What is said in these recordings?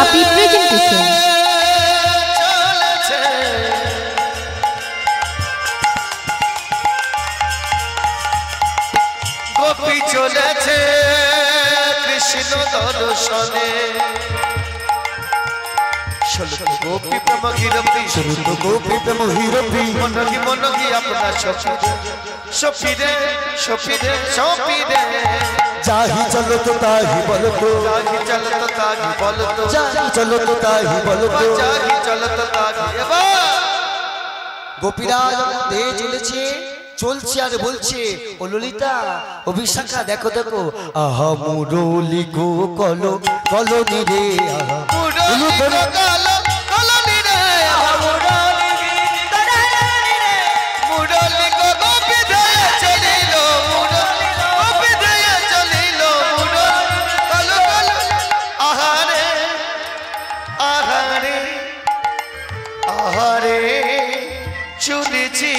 happy presentation. Gopi চলেছে কৃষ্ণ দর্শনে গোপী প্রেম গিরপি গোপী প্রেম হিরপি মনহি মনহি আপনার সপিরে সপিরে সপিরে যাহি চলো তো তাহি বলো তো যাহি চলো তো তাহি বলো তো যাহি চলো তো তাহি বলো তো যাহি চলো তো তাহি গোপীরা যখন দেহে চলেছে চলছে আর বলছে ও ললিতা ও বিশাখা দেখো দেখো আহা মুরলি গো কলো কলোনি রে আহা মুরলি গো কলোনি রে আহা মুরলি গো গোপী ধরে চলিল মুরলি গোপী ধরে চলিল মুরলি কলো কলো আহারে আহারে আহারে চলেছি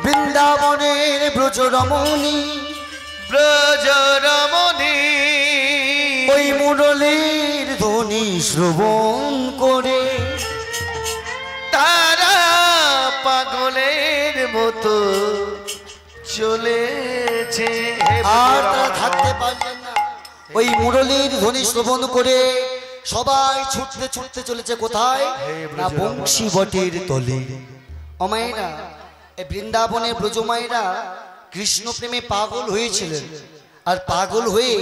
বৃন্দাবনের ব্রজ রমণী ব্রজ রমণী ওই মুরলির ধ্বনি শ্রবণ করে তারা পাগলের মতো চলেছে আর তারা থাকতে পারলেন না ওই মুরলির ধ্বনি শ্রবণ করে সবাই ছুটতে ছুটতে চলেছে কোথায় না বংশী বটের তলে অমায়েরা এই বৃন্দাবনের ব্রজমায়েরা কৃষ্ণ প্রেমে পাগল হয়েছিলেন আর পাগল হয়ে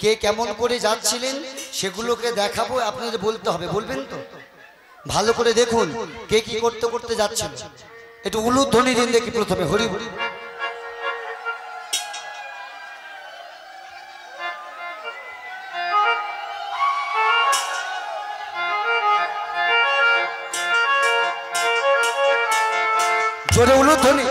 কে কেমন করে যাচ্ছিলেন সেগুলোকে দেখাবো আপনাদের বলতে হবে বলবেন তো ভালো করে দেখুন কে কি করতে করতে যাচ্ছিল একটু উলুধ্বনি দিন দেখি প্রথমে হরি হরি জোরে উলুধ্বনি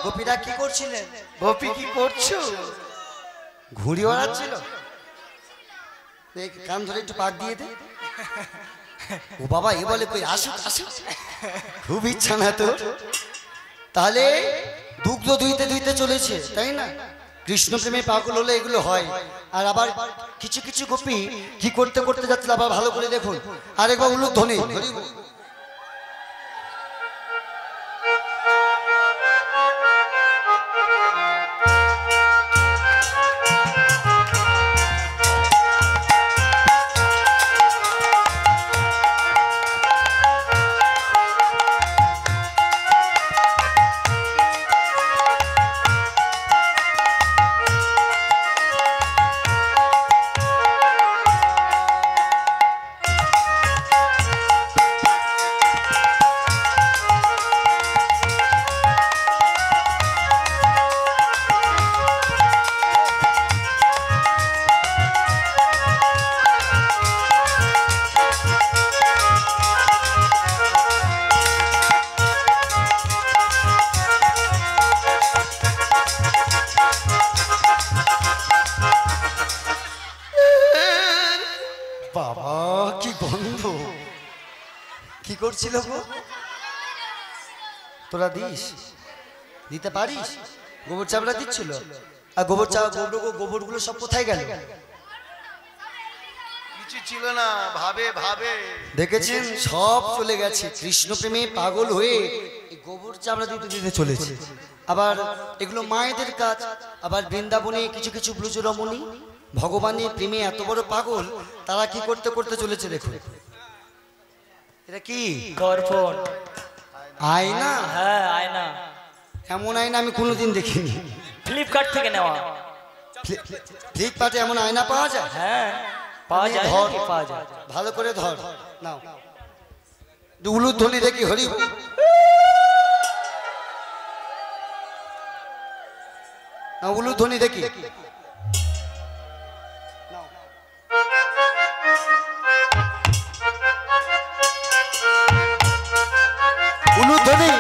গোপীরা কি করছিলেন গোপী কি করছো ঘুড়ি ওড়াচ্ছিল কান ধরে একটু পাক দিয়ে দে ও বাবা এ বলে কই আসুক আসুক খুব ইচ্ছা না তো তাহলে দুগ্ধ দুইতে দুইতে চলেছে তাই না কৃষ্ণ প্রেমে পাগল হলে এগুলো হয় আর আবার কিছু কিছু গোপী কি করতে করতে যাচ্ছিল আবার ভালো করে দেখুন আরেকবার উলুধ্বনি করছিল গো তোরা দিস দিতে পারিস গোবর চাবড়া দিচ্ছিল আর গোবরগুলো সব কোথায় গেল কিছু ছিল না ভাবে ভাবে দেখেছেন সব চলে গেছে কৃষ্ণ প্রেমে পাগল হয়ে এই গোবর চাবড়া দিতে দিতে চলেছে আবার এগুলো মায়েদের কাজ আবার বৃন্দাবনে কিছু কিছু ব্রজ রমণী ভগবানের প্রেমে এত বড় পাগল তারা কি করতে করতে চলেছে দেখুন এটা কি দর্পণ আয়না হ্যাঁ আয়না এমন আয়না আমি কোনোদিন দেখিনি ফ্লিপকার্ট থেকে নেওয়া ঠিক পাটে এমন আয়না পাওয়া যায়? হ্যাঁ পাওয়া যায়, ধর, পাওয়া যায়। ভালো করে ধর। নাও উলুর ধ্বনি দেখি, হরি না, উলুর ধ্বনি দেখি। উলুর ধ্বনি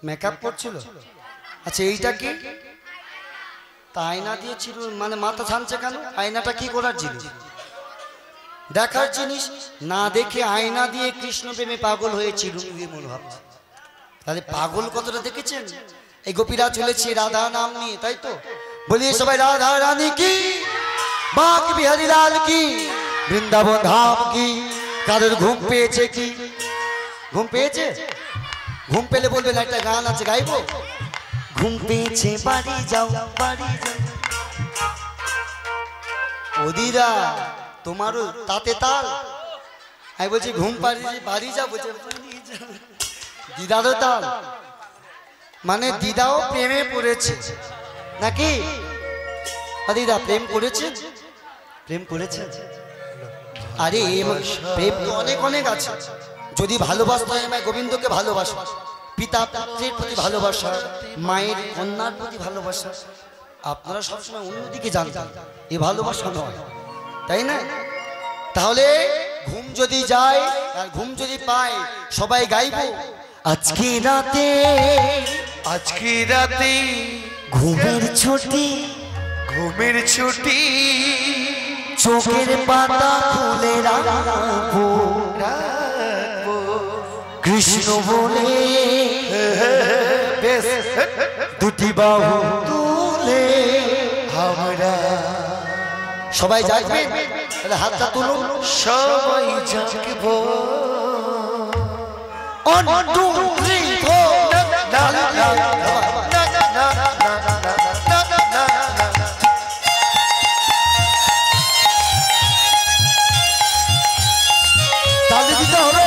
মেকআপ করছিল। আচ্ছা এইটা কি? তা আয়না দিয়েছিল মানে মাথা ছানছে কেন? আয়নাটা কি করার জিনিস? দেখার জিনিস না দেখে আয়না দিয়ে কৃষ্ণ প্রেমে পাগল হয়েছিল মনে ভাবছে। তাহলে পাগল কতটা দেখেছেন? এই গোপীরা চলেছে রাধা নাম নিয়ে, তাই তো? বলিয়ে সবাই রাধা রানী কি, বাঁক বিহারী লাল কি, বৃন্দাবন ধাম কি। কারোর ঘুম পেয়েছে কি? ঘুম পেয়েছে? ঘুম পেলে বলবেন একটা গান আছে, গাইবো? ঘুম পেয়েছে বাড়ি যাও, বাড়ি যাও। ওদিরা তোমারও তাতে তাল। আমি বলছি ঘুম পাড়িয়ে বাড়ি যাও, বলছে দিদারও তাল। মানে দিদাও প্রেমে পড়েছে নাকি? দিদা প্রেম করেছে? প্রেম করেছে? আরে প্রেম তো অনেক অনেক আছে। যদি ভালোবাসতে হয় আমি গোবিন্দকে ভালোবাসা, পিতা পুত্রের প্রতি ভালোবাসা, মায়ের কন্যার প্রতি ভালোবাসা। আপনারা সবসময় অন্যদিকে জানতেন, এ ভালোবাসা নয়, তাই না? তাহলে ঘুম যদি যায় আর ঘুম যদি পায়, সবাই গাইবো আজকে রাতে, আজকে রাতে ঘুমের ছুটি, ঘুমের ছুটি, চোখের পাতা খুলে রাখবো, কৃষ্ণ বলে বেশ দুটি বাহু তুলে। আমরা সবাই যাবেন, তাহলে হাতটা তুলুন। সবাই জাগবো। 1 2 3 4 না না না না না না না না। তাহলে দিতে হবে।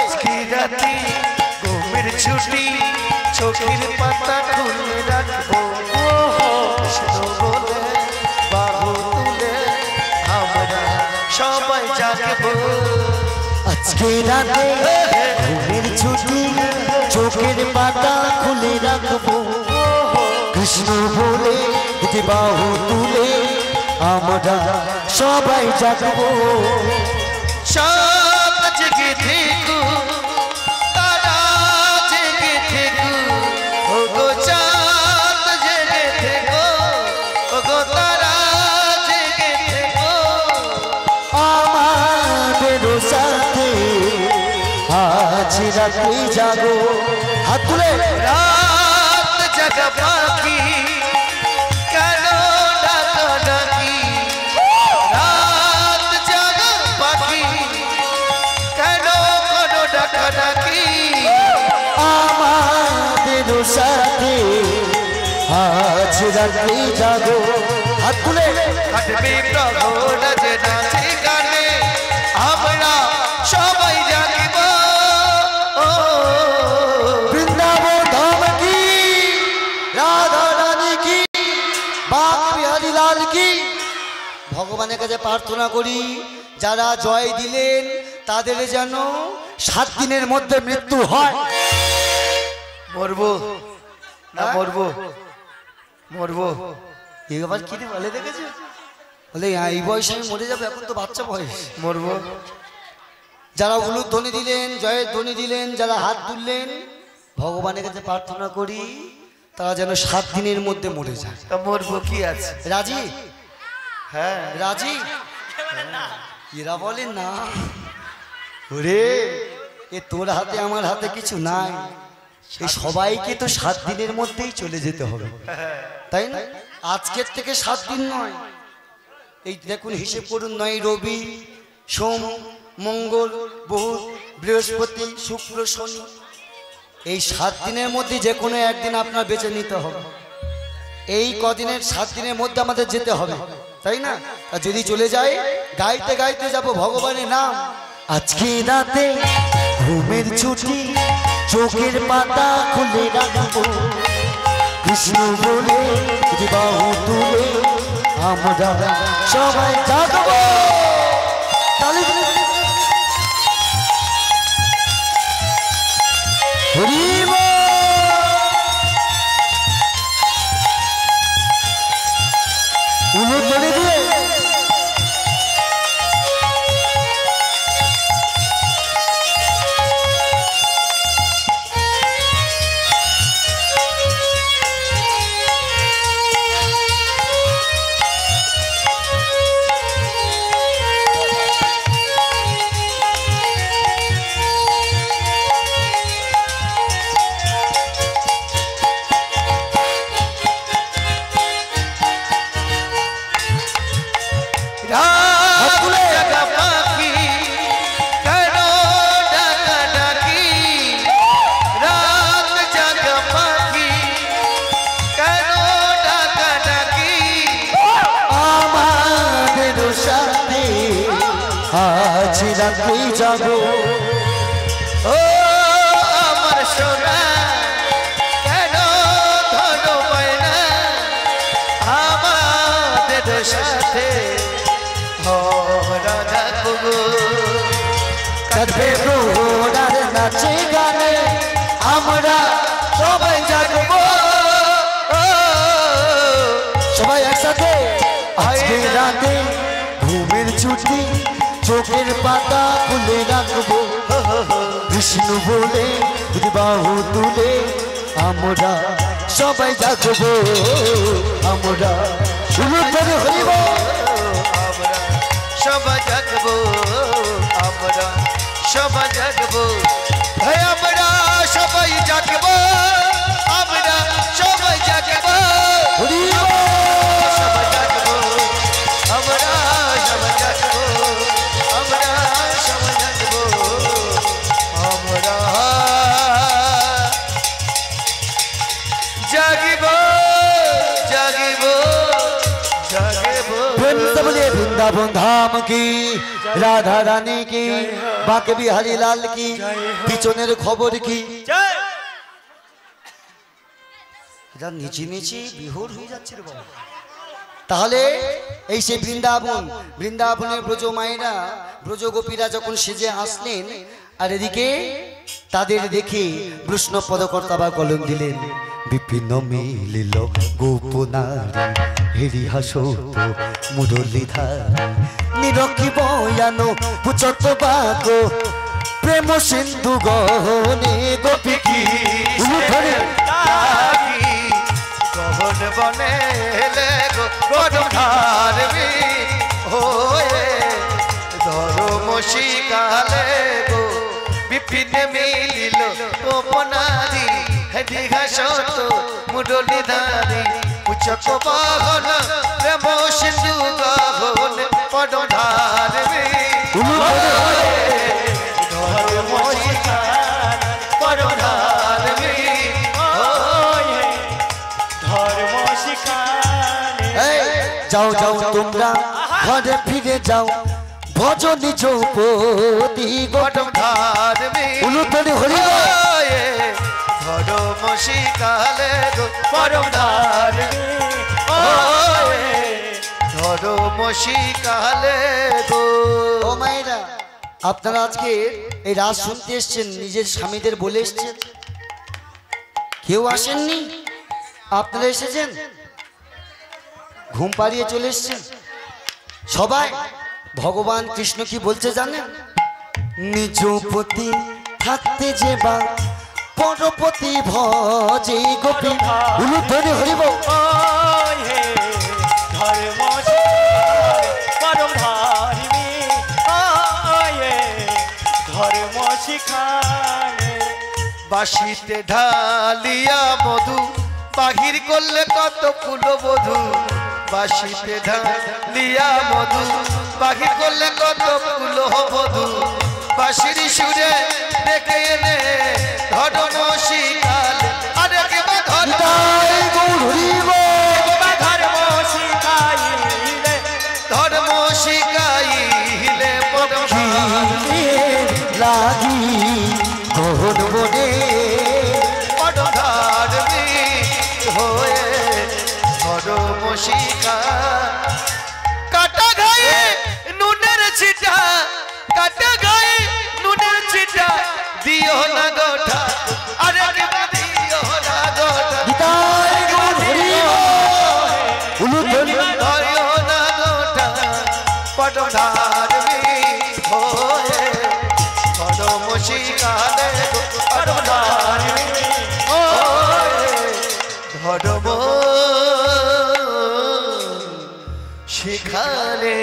আজকে রাতে ঘুমের ছুটি, চোখের পাতা খুলে রাখবো। কৃষ্ণ বলে বাহু তুলে আমরা সবাই জাগবো। আজকে রাতে ঘুমের ছুটি, চোখের পাতা খুলে রাখবো, কৃষ্ণ বলে দুটি বাহু তুলে আমরা সবাই জাগবো। সব জেগে থেকো, তারা জেগে থেকো, ওগো চাঁদ জেগে থেকো, ওগো তারা জেগে থেকো। আমাদের সাথে আজ রাতে জাগো। হাত তুলে রাত জাগা পাখি কেন ডাকা ডাকি, রাত জাগা পাখি কেন কোনো ডাকা ডাকি। আমাদের সাথে আজ রাতে জাগো। হাত তুলে কাটবে প্রভু নাচে নাচে গানে আমরা সবাই জাগব। ও ভগবানের কাছে প্রার্থনা করি যারা জয় দিলেন তাদের যেন 7 দিনের মধ্যে মৃত্যু হয়। মরবো না মরবো মরবো এবার কি বলে দেখেছে বলে এই বয়সে আমি মরে যাবো, এখন তো বাচ্চা বয়স। মরবো। যারা উলুর ধ্বনি দিলেন, জয়ের ধ্বনি দিলেন, যারা হাত তুললেন, ভগবানের কাছে প্রার্থনা করি তারা যেন 7 দিনের মধ্যে মরে যায়। তা মরবো কি আছে? রাজি? হ্যাঁ রাজি? এরা বলে না। ওরে এ তোর হাতে আমার হাতে কিছু নাই, এই সবাইকে তো 7 দিনের মধ্যেই চলে যেতে হবে, তাই না? আজকের থেকে 7 দিন নয়, এই দেখুন হিসেব করুন, 9 রবি, সোম, মঙ্গল, বুধ, বৃহস্পতি, শুক্র, শনি, এই 7 দিনের মধ্যে যে কোনো একদিন আপনার বেছে নিতে হবে। এই কদিনের 7 দিনের মধ্যে আমাদের যেতে হবে, তাই না? আর যদি চলে যাই গাইতে গাইতে যাব ভগবানের নাম। আজকে রাতে ঘুমের ছুটি, চোখের পাতা খুলে রাখবো, কৃষ্ণ বলে বাহু তুলে আমরা সবাই জাগবো। তালি হরিব উলুর ধ্বনি দিয়ে যাবো। ও আমার সোনা কেন ধরো না আমাদের সাথে আমরা থাকবো। কাঁদবে প্রহরার নাচে গানে আমরা সবাই জাগবো, সবাই একসাথে। আজকে রাতে ঘুমের ছুটি, চোখের পাতা খুলে রাখবো, বিষ্ণু বলে বাহু তুলে আমরা সবাই জাগবো, আমরা শুরু করে হইব, আমরা সবাই জাগবো, আমরা সবাই জাগবো, আমরা সবাই জাগবো, আমরা সবাই জাগবো, সবাই জাগবো, আমরা সবাই জাগবো, আমরা সবাই জাগবো, আমরা জাগিব জাগিব জাগিব। বৃন্দাবন ধাম কি, রাধা রানী কি, বাঁকে বিহারী লাল কি, পিছনের খবর কি। এটা নিচে নিচে বিহর হয়ে যাচ্ছে রে বাবা। তাহলে এই সেই বৃন্দাবন, বৃন্দাবনের ব্রজ মায়েরা, ব্রজ গোপীরা যখন সেজে আসলেন, আর এদিকে তাদের দেখে বৈষ্ণব পদকর্তা বা কলম দিলেন, বিপিন মিলিল গোপনারী হেরি হাসত মুরলীধারী, নিরক্ষী বয়ানো পুচত বাগ প্রেম সিন্ধু গহনে গোপী কি গহন বনে গরম ধারবি হয়ে ধর্ম শিকালে গো বিপিন মিলিল গোপনারী হেরি হাসত মুরলীধারী পুচক বাহন প্রেম সিন্ধু গহন পরম ধারবি ধর্ম শিকাল পরম ধারবি ধর্ম শিকাল। যাও যাও তোমরা ঘরে ফিরে যাও, ভজ নিজ পতি পরম ধারবি উলুধ্বনি হরি ধর্ম শিকালে গো পরম ধারবি ধর্মশী কালে গো। ও মায়েরা, আপনারা আজকে এই রাত শুনতে এসছেন, নিজের স্বামীদের বলে এসছেন? কেউ আসেননি? আপনারা এসেছেন, ঘুম পাড়িয়ে চলে এসছেন সবাই। ভগবান কৃষ্ণ কি বলছে জানেন? নিজ পতি থাকতে যে বা পরপতি ভজে গোপী উলুধ্বনি হরিব। পরম ধারিণী ধর্ম শিখায়। বাঁশিতে ঢালিয়া মধু বাহির করলে কত ফুল বধু। বাঁশিতে ঢালিয়া মধু বাহির করলে কত ফুল বধু। বাঁশির সুরে ডেকে এনে ধর্মশী কালে। আরে কে বা ধর্ম ধর্ম শিখাইলে লাগি গহন বনে পটধারী হয়ে ধর্ম শিখা। কাটা গায়ে নুনের ছিটা, কাটা গায়ে নুনের ছিটা দিও না গোটা। আরে দিও না গোটা। গীতায় গৌর হরিব উলুধ্বনি দিও না গোটা পটধারী হয়ে ধর্ম শিখালে পটধারী ধর্ম শিখালে।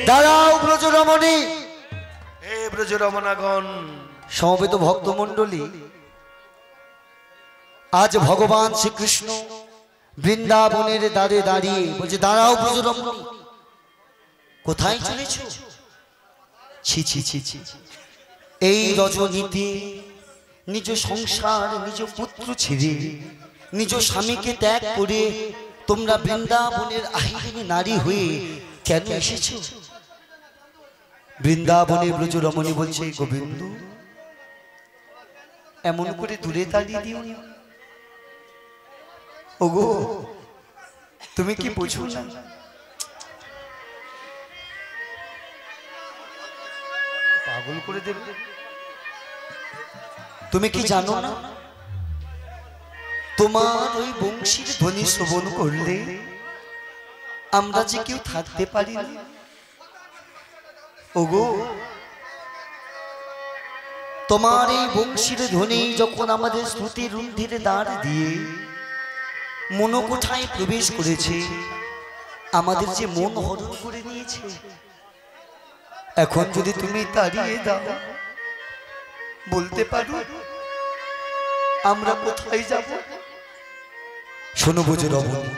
দাঁড়াও ব্রজ রমণী। হে ব্রজ রমণাগণ, সমবেত ভক্তমণ্ডলী, আজ ভগবান শ্রীকৃষ্ণ বৃন্দাবনের দ্বারে দাঁড়িয়ে বলছে, দাঁড়াও ব্রজ রমণী, কোথায় চলেছ? ছি ছি ছি ছি, এই রজনীতে নিজ সংসার নিজ পুত্র ছেড়ে নিজ স্বামীকে ত্যাগ করে তোমরা বৃন্দাবনের আহিনী নারী হয়ে কেন এসেছ? বৃন্দাবনে ব্রজ রমণী বলছে, গোবিন্দ এমন করে দূরে দাঁড়িয়ে দিও না। ওগো তুমি কি বুঝো না? পাগল করে দেবে। তুমি কি জানো না, তোমার ওই বংশীর ধ্বনি শ্রবণ করলে আমরা যে কেউ থাকতে পারি না। ওগো তোমার এই বংশীর ধ্বনি যখন আমাদের শ্রুতি রুন্ধিরে দাঁড় দিয়ে মনোকোঠায় প্রবেশ করেছে, আমাদের যে মন হরণ করে নিয়েছে, এখন যদি তুমি তাড়িয়ে দাও, বলতে পারো আমরা কোথায় যাব? শোনো বুঝে রমণী,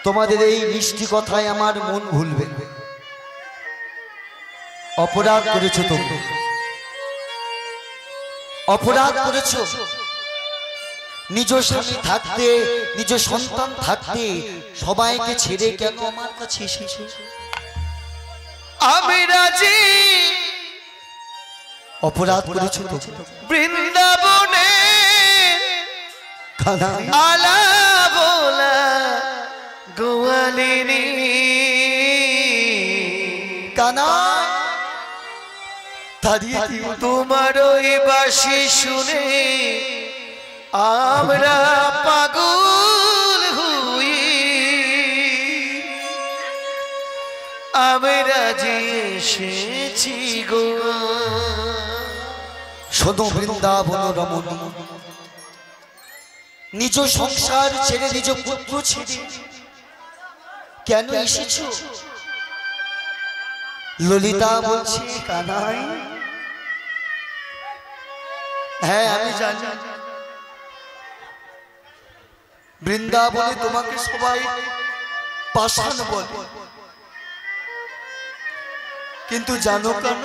তোমাদের এই মিষ্টি কথায় আমার মন ভুলবে। অপরাধ করেছো তোমরা, অপরাধ করেছো। নিজ স্বামী থাকতে, নিজ সন্তান থাকতে সবাইকে ছেড়ে কেন আমার কাছে এসেছো? আমি রাজি। অপরাধ করেছো তো। বৃন্দাবনে কানাই আলা বোলা গোয়ালিনী। কানাই দাঁড়িয়ে দিও। তোমার ওই বাঁশি শুনে আমরা পাগল হই। আমরা যে এসেছি গো। শোনো বৃন্দাবন রমণী, নিজ সংসার ছেড়ে নিজ পুত্র ছেড়ে কেন এসেছো? ললিতা বলছে, কানাই হ্যাঁ আমি জানি, বৃন্দাবনে তোমাকে সবাই পাষাণ বলে, কিন্তু জানো কেন?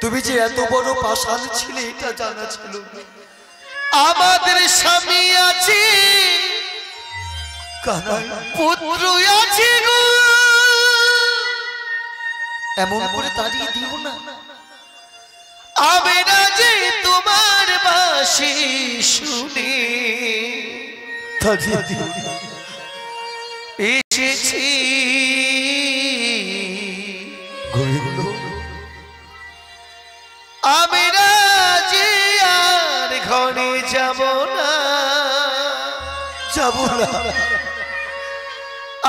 তুমি যে এত বড় পাষাণ ছিলে এটা জানা ছিল। আমাদের স্বামী আছে, পুত্র আছে গো। এমন করে তাড়িয়ে দিও না। আমি না যে তোমার বাঁশি শুনি। এসেছি গোবিন্দ আমি রাজি আর ঘরে যাব না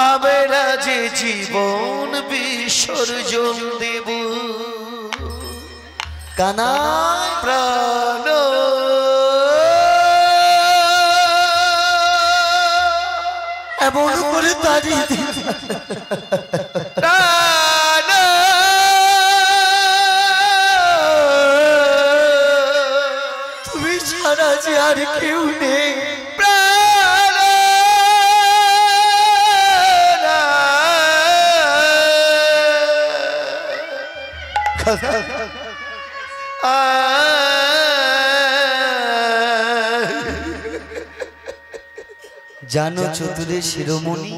আমি রাজি জীবন বিসর্জন দেব কানাই প্রাণ এমন করে তাড়িয়ে দিল প্রাণ তুমি ছাড়া যে আর কেউ নেই জানো চতুরে শিরোমণি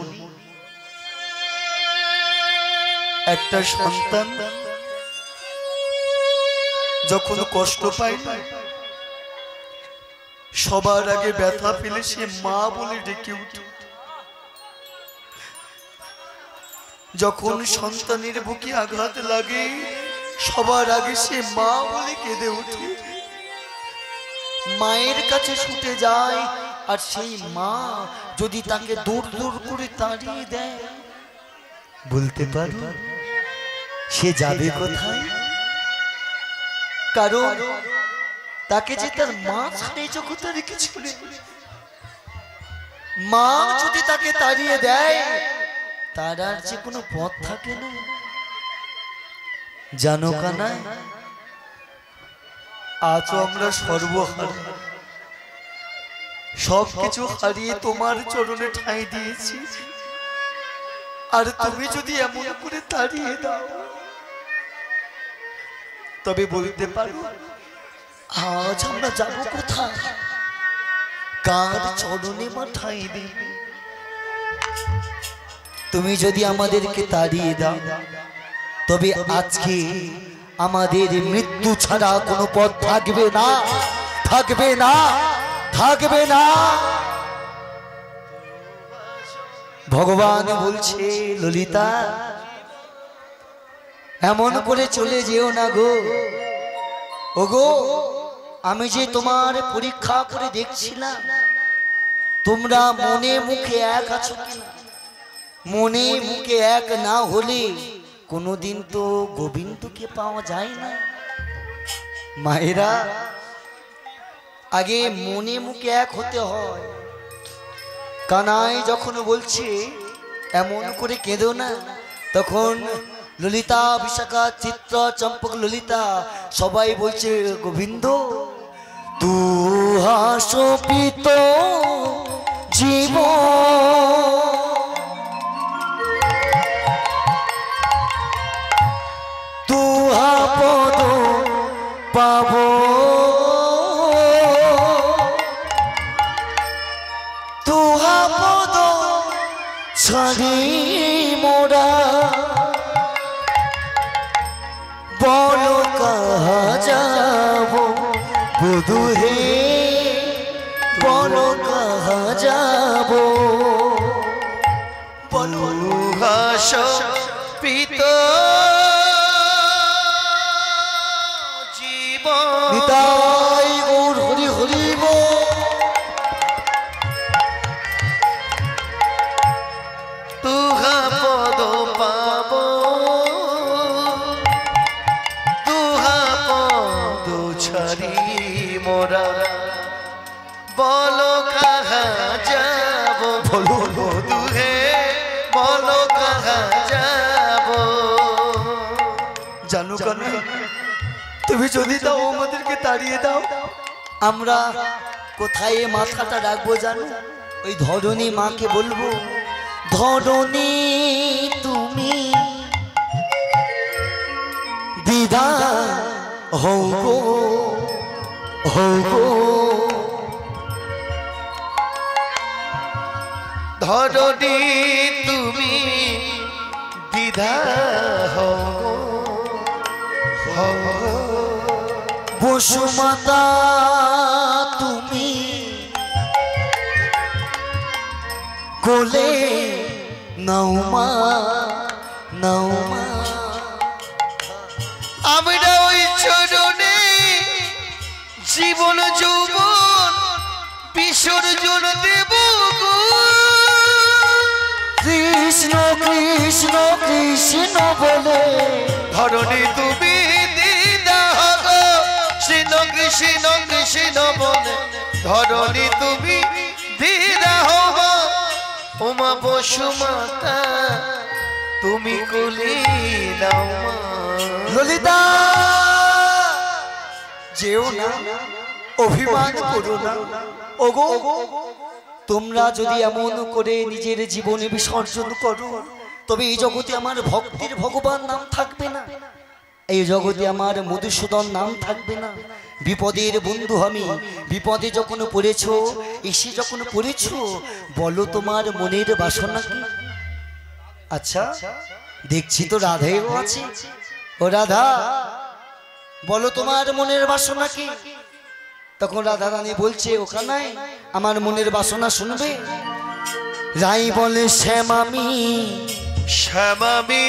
একটা সন্তান যখন কষ্ট পায় সবার আগে ব্যথা পেলে সে মা বলে ডেকে উঠে যখন সন্তানের বুকে আঘাত লাগে সবার আগে সে মা বলে কেঁদে ওঠে মায়ের কাছে ছুটে যায় আর সেই মা যদি তাকে দূর দূর করে তাড়িয়ে দেয় বলতে পারো সে যাবে কোথায় কারণ তাকে যে তার মা ছাড়ে জগতে রেখেছিল মা যদি তাকে তাড়িয়ে দেয় তার আর যে কোনো পথ থাকে না জানো কানা আজও আমরা সর্বহারা সবকিছু হারিয়ে তোমার চরণে ঠাঁই দিয়েছি আর তুমি যদি এমন করে তাড়িয়ে দাও তবে বলতে পারো আজ আমরা যাব কোথায় কার চরণে মা ঠাঁই দেবে তুমি যদি আমাদেরকে তাড়িয়ে দাও তবে আজকে আমাদের মৃত্যু ছাড়া কোনো পথ থাকবে না থাকবে না থাকবে না ভগবান বলছে ললিতা এমন করে চলে যেও না গো ওগো আমি যে তোমার পরীক্ষা করে দেখছিলাম তোমরা মনে মুখে এক আছো কিনা মনে মুখে এক না হলে কোনোদিন তো গোবিন্দকে পাওয়া যায় না মায়েরা আগে মনে মুখে এক হতে হয় কানাই যখন বলছে এমন করে কেঁদো না তখন ললিতা বিশাখা চিত্র চম্পক ললিতা সবাই বলছে গোবিন্দ তু হাসপিত জীব তুহা পদ পাব তুহা পদ ছাড়ি মোরা বল কাহা যাব বধু হে বল কাহা যাব বলো হাস পিত জীবন নিতাই গৌর হরি হরি গো তুহা পদ পাব তুহা পদ ছাড়ি মোরা বলো কাহা যাব বলো বধু হে বলো কাহা যাব জানো কেন তুমি যদি দাও আমাদেরকে তাড়িয়ে দাও আমরা কোথায় মাথাটা রাখবো জানো ওই ধরণী মাকে বলবো ধরণী তুমি দিদা হও গো হও গো ধরণী তুমি দ্বিধা হও বসুমাতা তুমি কোলে নাওমা নাওমা আমরা ওই চরণে জীবন যৌবন বিসর্জন দেব গো। কৃষ্ণ কৃষ্ণ কৃষ্ণ বলে ধরণী তুমি দিদা গো, কৃষ্ণ কৃষ্ণ কৃষ্ণ বলে ধরণী তুমি দিদা হব। ওমা বসুমাতা তুমি কোলে নাও মা। ললিতা যেও না, অভিমান করো না। ওগো তোমরা যদি এমন করে নিজের জীবনে বিসর্জন করো তবে এই জগতে আমার ভক্তির ভগবান নাম থাকবে না, এই জগতে আমার মধুসূদন নাম থাকবে না। বিপদের বন্ধু আমি, বিপদে যখন পড়েছো, এসে যখন পড়েছো, বলো তোমার মনের বাসনা কি? আচ্ছা দেখছি তো রাধেও আছে। ও রাধা, বলো তোমার মনের বাসনা কি? তখন রাধা রানী বলছে, ও কানাই আমার মনের বাসনা শুনবে? রাই বলে শ্যামামি শ্যামামি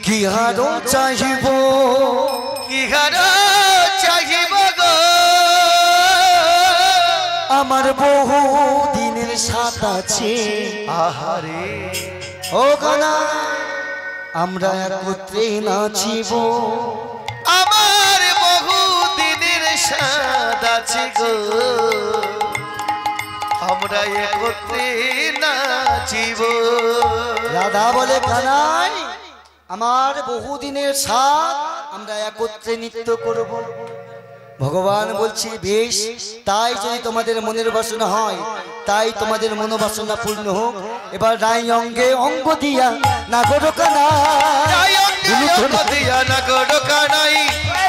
কি হারো চাহিব, কি হারো চাহিব গো। আমার বহু দিনের সাথ আছে। আহারে ও কানাই আমরা একত্রে নাচিব। আমার বহু দিনের সাথ আছে গো, আমরা একত্রে নাচিব। রাধা বলে কানাই আমার বহুদিনের সাথ, আমরা একত্রে নৃত্য করব। ভগবান বলছে বেশ, তাই যদি তোমাদের মনের বাসনা হয়, তাই তোমাদের মনোবাসনা পূর্ণ হোক। এবার রাই অঙ্গে অঙ্গ দিয়া নাগর কানাই, রাই অঙ্গে অঙ্গ দিয়া নাগর কানাই,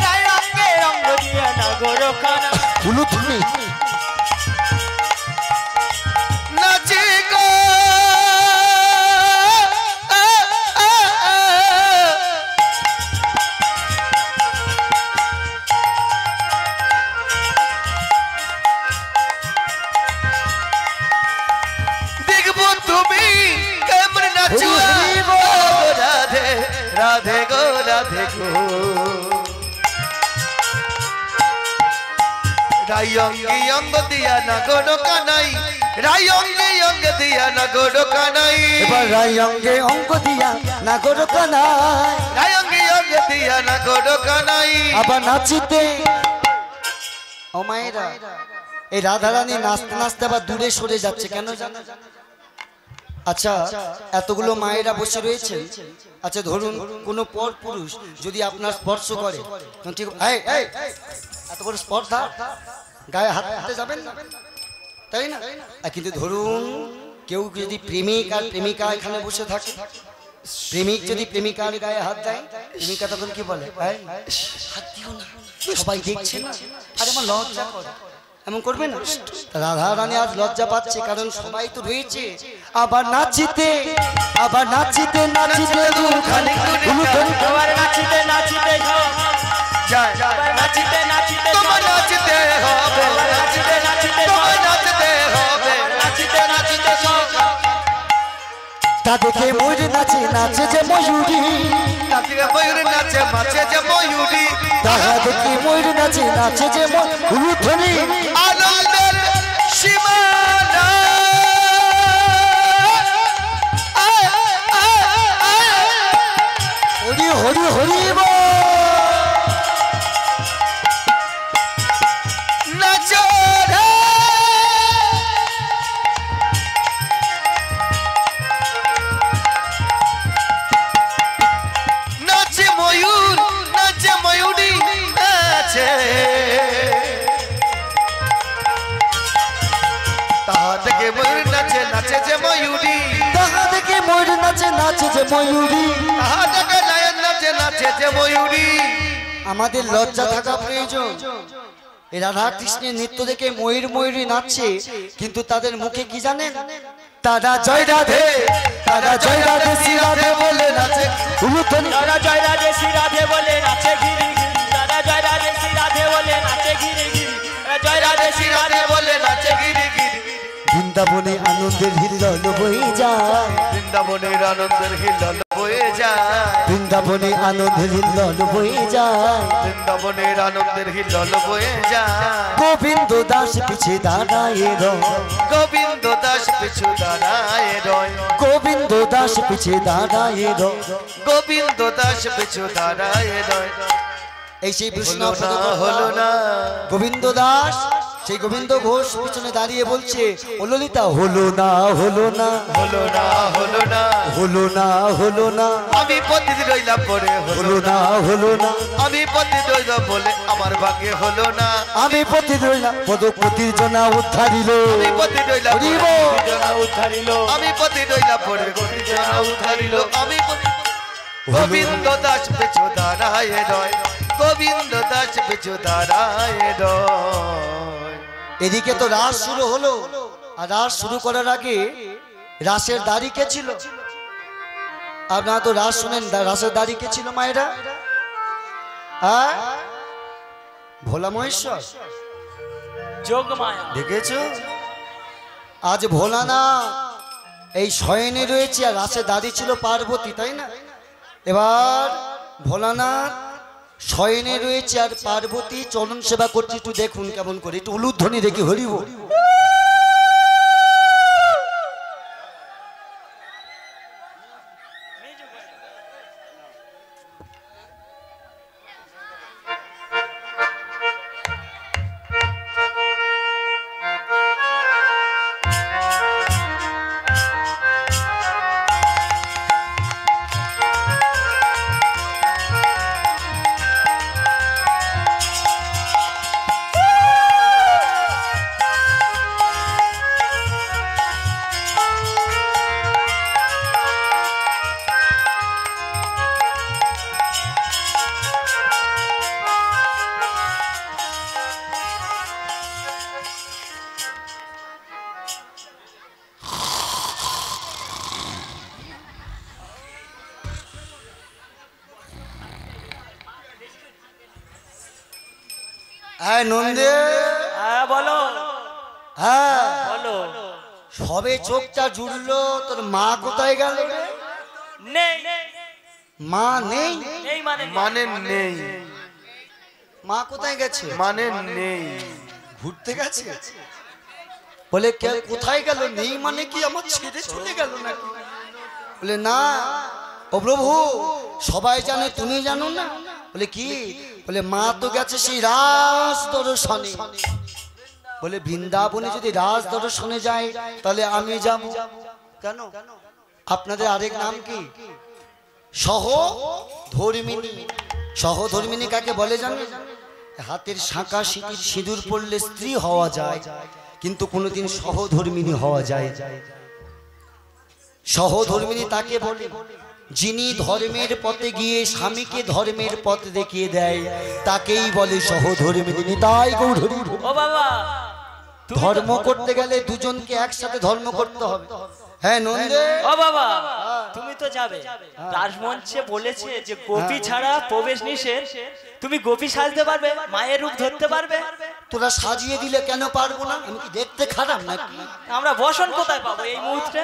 রাই অঙ্গে অঙ্গ দিয়া নাগর কানাই। উলুধ্বনি নাচে গো। দেখবো তুমি কেমন নাচো রাধে রাধে গো রাধে গো। রাই অঙ্গে অঙ্গ দিয়া নাগর কানাই, রাই অঙ্গে অঙ্গ দিয়া নাগর কানাই, এবার রাই অঙ্গে অঙ্গ দিয়া নাগর কানাই, রাই অঙ্গে অঙ্গ দিয়া নাগর কানাই। আবার নাচিতে। ও মায়েরা, এই রাধারানী নাচতে নাচতে আবার দূরে সরে যাচ্ছে কেন জানো? আচ্ছা এতগুলো মায়েরা বসে রয়েছে, আচ্ছা ধরুন কোন পর পুরুষ যদি আপনার স্পর্শ করে, ঠিক এত বড় স্পর্ধা গায়ে হাত দিতে যাবেন না, তাই না? কিন্তু ধরুন কেউ যদি প্রেমিক আর প্রেমিকা এখানে বসে থাকে, প্রেমিক যদি প্রেমিকার গায়ে হাত দেয়, প্রেমিকা তখন কি বলে? হাত দিও না, সবাই দেখছে না, আরে আমার লজ্জা করে, এমন করবে না। রাধা রানী আজ লজ্জা পাচ্ছে, কারণ সবাই তো রয়েছে। আবার নাচিতে, আবার নাচিতে নাচিতে খালি আবার নাচিতে নাচিতে যায় নাচিতে নাচিতে তোমার নাচতে হবে, নাচিতে নাচিতে তোমার নাচতে হবে, নাচিতে নাচিতে তা দেখে ময়ূর নাচে, নাচে যে ময়ূরী, তাতে ময়ূর নাচে মাছে যে ময়ূরী, তাহা দেখে ময়ূর নাচে, নাচে যে ময়ূরী। আনন্দের সীমানা হরি হরি হরি বল। নাচো রে। নাচে ময়ূর, নাচে ময়ূরী নাচে, তাহা থেকে ময়ূর নাচে, নাচে যে ময়ূরী, তাহা দেখে ময়ূর নাচে, নাচে যে ময়ূরী। তাহা থেকে লায়ন নাচে, নাচে যে ময়ূরী। আমাদের লজ্জা থাকা প্রয়োজন। এই রাধা কৃষ্ণের নৃত্য দেখে ময়ূর ময়ূরী নাচছে, কিন্তু তাদের মুখে কি জানেন? তারা জয় রাধে, তারা জয় রাধে শ্রী রাধে বলে নাচে। উলুধ্বনি তারা জয় রাধে শ্রী রাধে বলে নাচে ঘিরি ঘিরি, তারা জয় রাধে শ্রী রাধে বলে নাচে ঘিরি ঘিরি, জয় রাধে শ্রী রাধে বলে নাচে বৃন্দাবনে আনন্দের হিল্লোল বয়ে যায়, বৃন্দাবনের আনন্দের হিল্লোল বয়ে যায়, বৃন্দাবনে আনন্দের হিল্লোল বয়ে যায়, বৃন্দাবনের আনন্দের হিল্লোল বয়ে যায়। গোবিন্দ দাস পিছে দাঁড়ায় রয়, গোবিন্দ দাস পিছু দাঁড়ায় রয়, গোবিন্দ দাস পিছে দাঁড়ায় রয়। গোবিন্দ দাস পিছু দাঁড়ায় রয়। এই সেই হলো বিষ্ণু না হলো না গোবিন্দ দাস সেই গোবিন্দ ঘোষ পিছনে দাঁড়িয়ে বলছে, ও ললিতা হলো না হলো না হলো না হলো না হলো না হলো না, আমি পতিত রইলাম পরে হলো না হলো না, আমি পতিত রইলাম বলে আমার ভাগ্যে হলো না। আমি পতি রইলাম পদপতির জনা উদ্ধারিল, আমি পতিত রইলাম পরে হরিব। জনা উদ্ধারিল আমি পতিত রইলাম পরে গোপীজনা উদ্ধারিল। আমি গোবিন্দ দাস পিছু দাঁড়ায় রয়, গোবিন্দ দাস পিছু দাঁড়ায় রয়। এদিকে তো রাস শুরু হলো, আর রাস শুরু করার আগে রাসের দাড়ি কে ছিল? আপনারা তো রাস শুনেন, রাসের দাড়ি কে ছিল মায়েরা? ভোলা মহেশ্বর যোগমায়া দেখেছো? আজ ভোলানা এই শয়নে রয়েছে, আর রাসের দাড়ি ছিল পার্বতী, তাই না? এবার ভোলানাথ শয়নে রয়েছে আর পার্বতী চরণ সেবা করছে, একটু দেখুন কেমন করে, একটু উলুধ্বনি দেখি হরিব। হ্যাঁ নন্দে, হ্যাঁ বলো হ্যাঁ বলো। সবে চোখটা জুড়লো, তোর মা কোথায় গেল রে? নেই মা নেই? নেই মানে মানে নেই, মা কোথায় গেছে? মানে নেই, ঘুরতে গেছে। বলে কোথায় গেল? নেই মানে কি আমার ছেড়ে চলে গেল নাকি? বলে না ও প্রভু, সবাই জানে তুমি জানো না। বলে কি? বলে মা তো গেছে সেই রাস দর্শনে। বলে বৃন্দাবনে যদি রাস দর্শনে যায় তাহলে আমি যাব কেন? আপনাদের আরেক নাম কি? সহধর্মিনী। সহধর্মিনী কাকে বলে জানেন? হাতের শাঁখা সিঁদুর পড়লে স্ত্রী হওয়া যায়, কিন্তু কোনোদিন সহধর্মিনী হওয়া যায়। সহধর্মিনী তাকে বলে যিনি ধর্মের পথে গিয়ে স্বামীকে ধর্মের পথ দেখিয়ে দেয়, তাকেই বলে সহধর্মিনী। তাই গৌরী ও বাবা, ধর্ম করতে গেলে দুজনকে একসাথে ধর্ম করতে হবে। হ্যাঁ নন্দে, ও বাবা তুমি তো যাবে, রাজমঞ্চে বলেছে যে গোপী ছাড়া প্রবেশ নিষেধ। তুমি গোপী সাজতে পারবে? মায়ের রূপ ধরতে পারবে? তোরা সাজিয়ে দিলে কেন পারবো না? আমি কি দেখতে খারাপ নাকি? আমরা বসন কোথায় পাবো এই মুহূর্তে?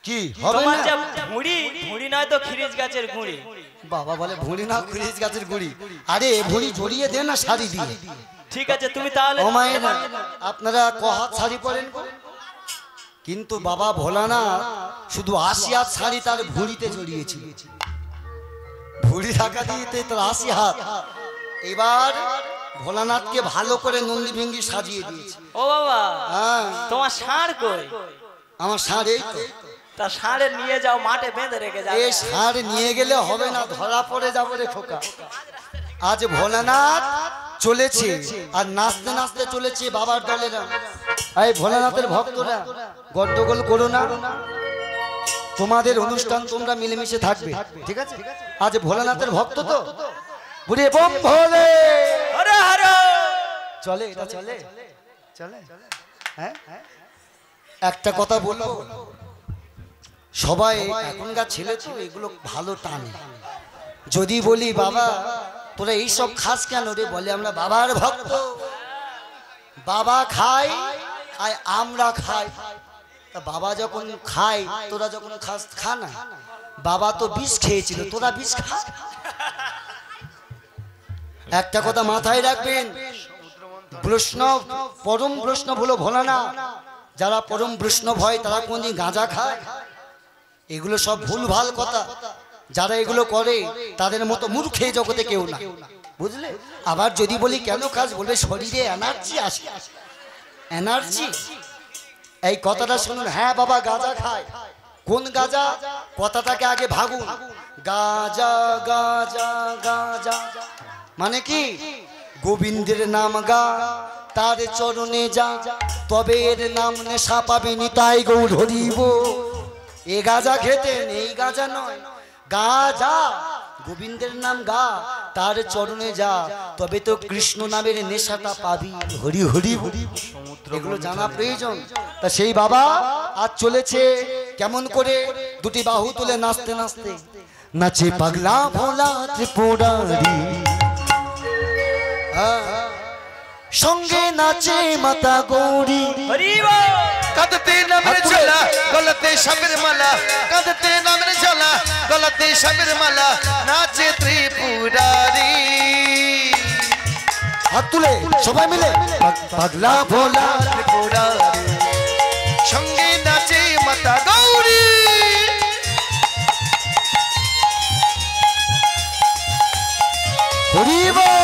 কি হবে তোমার না? যা ভুঁড়ি, ভুঁড়ি নয় তো খিরিজ গাছের গুঁড়ি। বাবা বলে ভুঁড়ি না খুরিজ গাছের গুড়ি। আরে ভুঁড়ি জড়িয়ে দে না শাড়ি দিয়ে। ঠিক আছে তুমি তাহলে ও মায়েরা, আপনারা কহাত শাড়ি পরেন গো? কিন্তু বাবা ভোলানাথ শুধু ৮০ হাত শাড়ি তার ভুঁড়িতে জড়িয়েছিল। ভুঁড়ি ঢাকা দিয়েতে তার ৮০ হাত। এবার ভোলানাথকে ভালো করে নন্দী ভেঙ্গি সাজিয়ে দিয়েছে। ও বাবা, হ্যাঁ, তোমার ষাঁড় কই? আমার ষাঁড় এই তো। তা ষাঁড়ে নিয়ে যাও, মাঠে বেঁধে রেখে যাও। এই ষাঁড় নিয়ে গেলে হবে না, ধরা পড়ে যাবো রে খোকা। আজ ভোলানাথ চলেছে আর নাচতে নাচতে চলেছে বাবার দলেরা। এই ভোলানাথের ভক্তরা গন্ডগোল করো না, তোমাদের অনুষ্ঠান তোমরা মিলেমিশে থাকবে, ঠিক আছে? আজ ভোলানাথের ভক্ত তো বুড়ি বম ভোলে হরে হরে চলে, এটা চলে চলে। হ্যাঁ, একটা কথা বলবো, সবাই এখনকার ছেলে তো এগুলো ভালো টানে। যদি বলি বাবা তোরা এইসব খাস কেন রে? বলে আমরা বাবার ভক্ত, বাবা খাই আর আমরা খাই। তা বাবা যখন খায় তোরা যখন খাস খা না। বাবা তো বিষ খেয়েছিল, তোরা বিষ খা। একটা কথা মাথায় রাখবেন, বৈষ্ণব পরম বৈষ্ণব হলো ভোলানাথ। যারা পরম বৈষ্ণব হয় তারা কোনদিন গাঁজা খায়? এগুলো সব ভুলভাল কথা। যারা এগুলো করে তাদের মতো মূর্খ এই জগতে কেউ না, বুঝলে? আবার যদি বলি কেন কাজ, বলবে শরীরে এনার্জি আসে। এনার্জি, এই কথাটা শুনুন। হ্যাঁ বাবা গাঁজা খায়। কোন গাঁজা? কথাটাকে আগে ভাগুন। গাঁজা গাঁজা গাঁজা মানে কি? গোবিন্দের নাম গা, তার চরণে যা, তবে এর নাম নেশা পাবেনি, তাই গৌর হরিব। এ গাঁজা খেতেন, এই গাঁজা নয়। গাঁজা গোবিন্দের নাম গা, তার চরণে যা, তবে তো কৃষ্ণ নামের নেশাটা পাবি। হরি হরি হরি, এগুলো জানা প্রয়োজন। তা সেই বাবা আজ চলেছে কেমন করে? দুটি বাহু তুলে নাচতে নাচতে নাচে পাগলা ভোলা ত্রিপুরারি, সঙ্গে নাচে মাতা গৌরী। কাঁদতে নামের ঝোলা, গলাতে সাপের মালা, কাঁদতে নামের ঝোলা, গলাতে সাপের মালা, নাচে ত্রিপুরারি। হাত তুলে সবাই মিলে পাগলা ভোলা ত্রিপুরারি, সঙ্গে নাচে মাতা গৌরী। হরি বল।